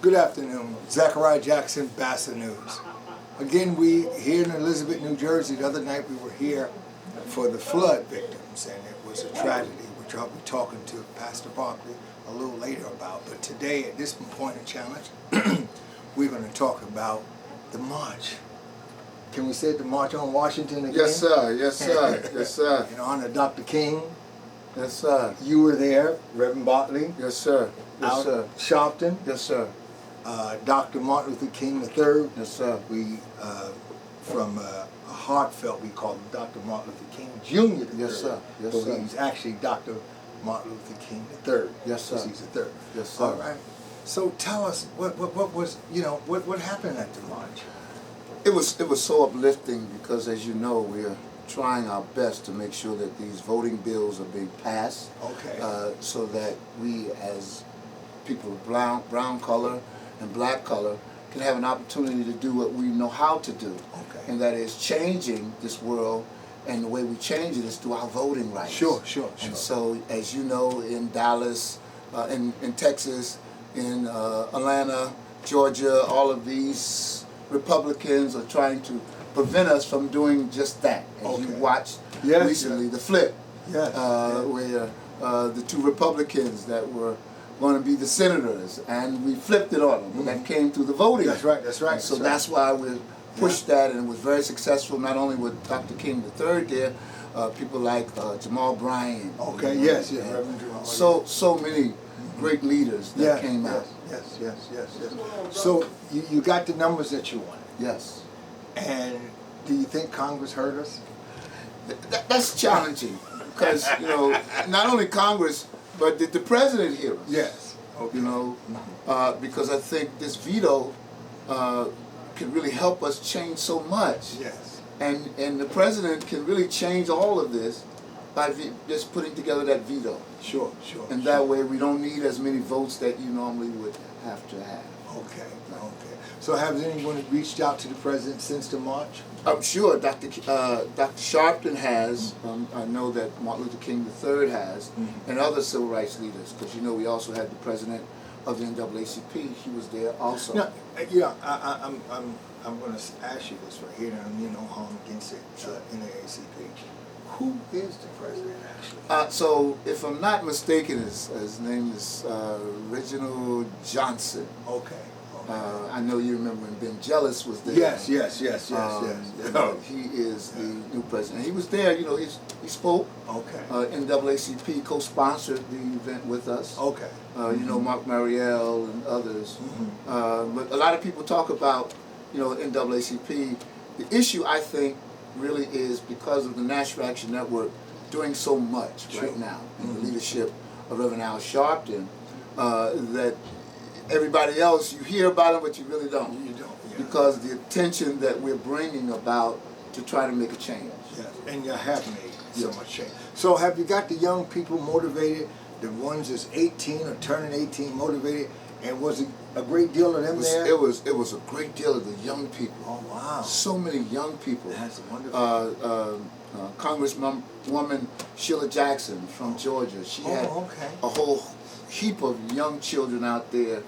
Good afternoon. Zachariah Jackson, BASA News. Again, we here in Elizabeth, New Jersey. The other night we were here for the flood victims, and it was a tragedy, which I'll be talking to Pastor Bartley a little later about. But today, at this point in challenge, we're going to talk about the march. Can we say the March on Washington again? Yes, sir. Yes, sir. Yes, sir. In honor of Dr. King. Yes, sir. You were there, Reverend Bartley. Yes, sir. Yes, out sir. Sharpton. Yes, sir. Dr. Martin Luther King III. Yes, sir. We, from a heartfelt, we call him Dr. Martin Luther King Jr. the Yes, third. sir. Yes, but sir. he's actually Dr. Martin Luther King III. Yes, sir. Because he's the third. Yes, sir. All right. So tell us what was, what happened at the march? It was so uplifting because, as you know, we are trying our best to make sure that these voting bills are being passed. Okay. So that we, as people of brown color and black color, can have an opportunity to do what we know how to do. Okay. And that is changing this world, and the way we change it is through our voting rights. Sure. And so, as you know, in Dallas, in Texas, in Atlanta, Georgia, all of these Republicans are trying to prevent us from doing just that. As you watched recently, the flip, where the two Republicans that were going to be the senators, and we flipped it on them, and that came through the voting. That's right, that's right. And so that's why we pushed that, and it was very successful, not only with Dr. King III there, people like Jamal Bryant. Okay, yes, Reverend Jamal. So many great leaders that came out. Yes. So you got the numbers that you wanted. Yes. And do you think Congress heard us? That's challenging because, not only Congress, but did the president hear us? Yes. Okay. Because I think this veto can really help us change so much. Yes. And the president can really change all of this by just putting together that veto. Sure. And that way we don't need as many votes that you normally would have to have. Okay. So has anyone reached out to the president since the march? I'm sure Dr. Sharpton has. I know that Martin Luther King III has, and other civil rights leaders, because we also had the president of the NAACP. He was there also. Now, I'm going to ask you this right here, and no harm against it. NAACP. Who is the president actually? So, if I'm not mistaken, his name is Reginald Johnson. Okay. I know you remember when Ben Jealous was there. Yes. He is the new president. He was there. He spoke. Okay. NAACP co-sponsored the event with us. Okay. Mark Mariel and others. But a lot of people talk about NAACP. The issue, I think, really is because of the National Action Network doing so much right now in the leadership of Reverend Al Sharpton that everybody else, you hear about it, but you really don't. You don't. Yeah. Because the attention that we're bringing about to try to make a change. Yes, and you have made so much change. So have you got the young people motivated, the ones that's 18 or turning 18 motivated, and was it a great deal of them there? It was a great deal of the young people. Oh, wow. So many young people. That's wonderful. Congresswoman Sheila Jackson from Georgia, she had a whole heap of young children out there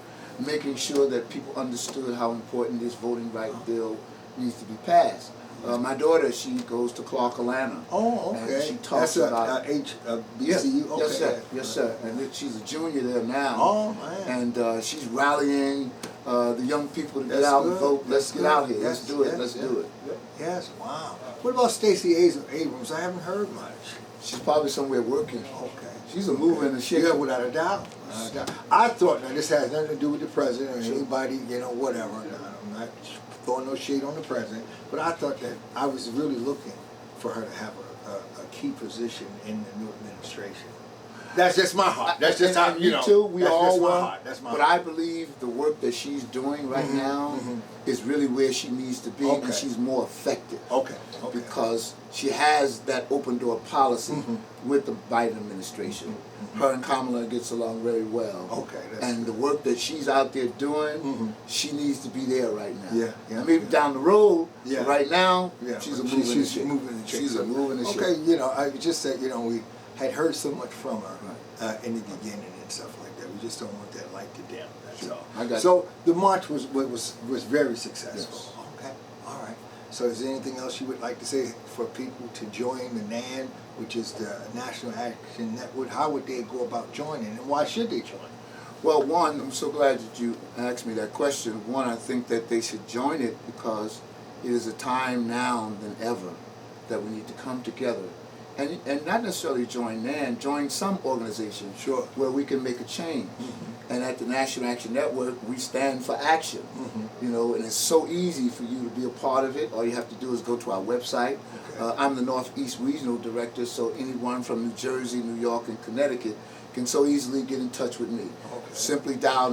making sure that people understood how important this voting right bill needs to be passed. My daughter, she goes to Clark, Atlanta. Oh, okay. And she talks about HBCU. Okay. Yes, sir. And she's a junior there now. Oh, man. And she's rallying the young people to get out and vote. Let's get out here. Let's do it. Let's do it. Yes. Wow. What about Stacey Abrams? I haven't heard much. She's probably somewhere working. Okay. She's a mover and a shaker. Yeah, without a doubt. I thought, now this has nothing to do with the president or anybody, whatever. I'm not throwing no shade on the president, but I thought that I was really looking for her to have a key position in the new administration. That's just my heart. That's just how, too, we all were. But I believe the work that she's doing right now is really where she needs to be, and she's more effective. Okay. Because she has that open door policy with the Biden administration. Her and Kamala gets along very well. Okay. And the work that she's out there doing, she needs to be there right now. Yeah. Maybe down the road, right now, she's a moving and shaker. She's a moving and shaker. Okay, I just said, we had heard so much from her in the beginning and stuff like that. We just don't want that light to dim. That's all. I got So the march was very successful. Yes. Okay, all right. So is there anything else you would like to say for people to join the NAN, which is the National Action Network? How would they go about joining, and why should they join? Well, one, I'm so glad that you asked me that question. One, I think that they should join it because it is a time now than ever that we need to come together and not necessarily join NAN, join some organization Sure. where we can make a change. Mm-hmm. And at the National Action Network, we stand for action. Mm-hmm. You know, and it's so easy for you to be a part of it. All you have to do is go to our website. Okay. I'm the Northeast Regional Director, so anyone from New Jersey, New York, and Connecticut can so easily get in touch with me. Okay. Simply dial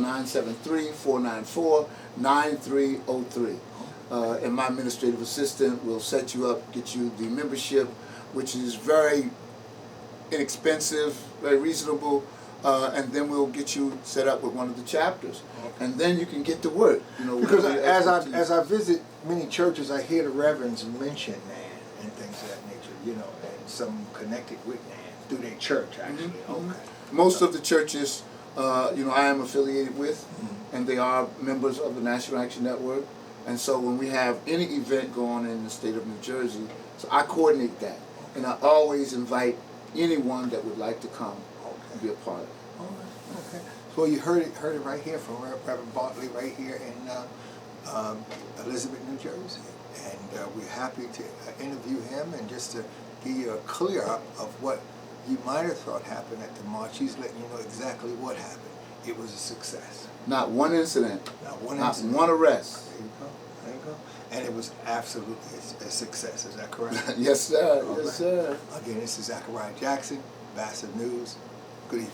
973-494-9303. And my administrative assistant will set you up, get you the membership, which is very inexpensive, very reasonable, and then we'll get you set up with one of the chapters. Okay. And then you can get to work. You know, Because with your as expertise. I visit many churches, I hear the reverends mention NAN and things of that nature, you know, and some connected with NAN through their church, actually. Mhm. Okay. Most of the churches, you know, I am affiliated with, Mhm. and they are members of the National Action Network. And so when we have any event going on in the state of New Jersey, so I coordinate that. And I always invite anyone that would like to come and be a part of it. All right. Okay. Well, you heard it right here from Reverend Bartley, right here in Elizabeth, New Jersey, and we're happy to interview him and just to give you a clear up of what you might have thought happened at the march. He's letting you know exactly what happened. It was a success. Not one incident, Not one not incident. one arrest. There you go. There you go. And it was absolutely a success. Is that correct? Yes, sir. All Yes, right. sir. Again, this is Zachariah Jackson, BASA News. Good evening.